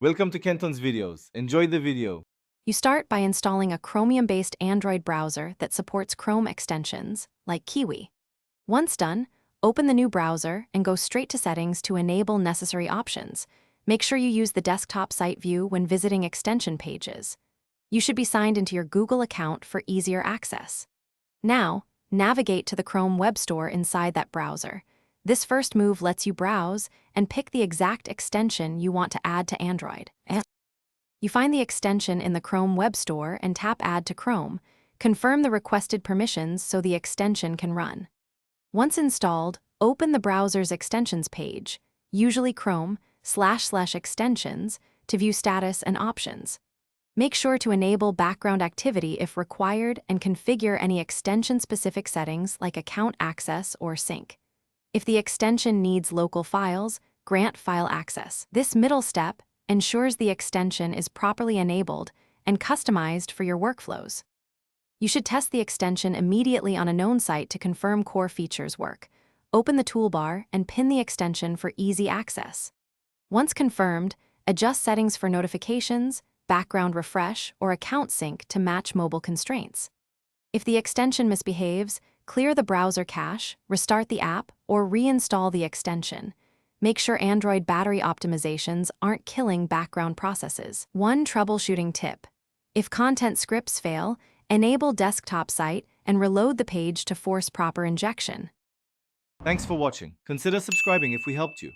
Welcome to Kenton's videos. Enjoy the video. You start by installing a Chromium-based Android browser that supports Chrome extensions, like Kiwi. Once done, open the new browser and go straight to Settings to enable necessary options. Make sure you use the desktop site view when visiting extension pages. You should be signed into your Google account for easier access. Now, navigate to the Chrome Web Store inside that browser. This first move lets you browse and pick the exact extension you want to add to Android. You find the extension in the Chrome Web Store and tap Add to Chrome. Confirm the requested permissions so the extension can run. Once installed, open the browser's extensions page, usually Chrome//extensions, to view status and options. Make sure to enable background activity if required and configure any extension-specific settings like account access or sync. If the extension needs local files, grant file access. This middle step ensures the extension is properly enabled and customized for your workflows. You should test the extension immediately on a known site to confirm core features work. Open the toolbar and pin the extension for easy access. Once confirmed, adjust settings for notifications, background refresh, or account sync to match mobile constraints. If the extension misbehaves, clear the browser cache, restart the app, or reinstall the extension. Make sure Android battery optimizations aren't killing background processes. One troubleshooting tip: if content scripts fail, enable desktop site and reload the page to force proper injection. Thanks for watching. Consider subscribing if we helped you.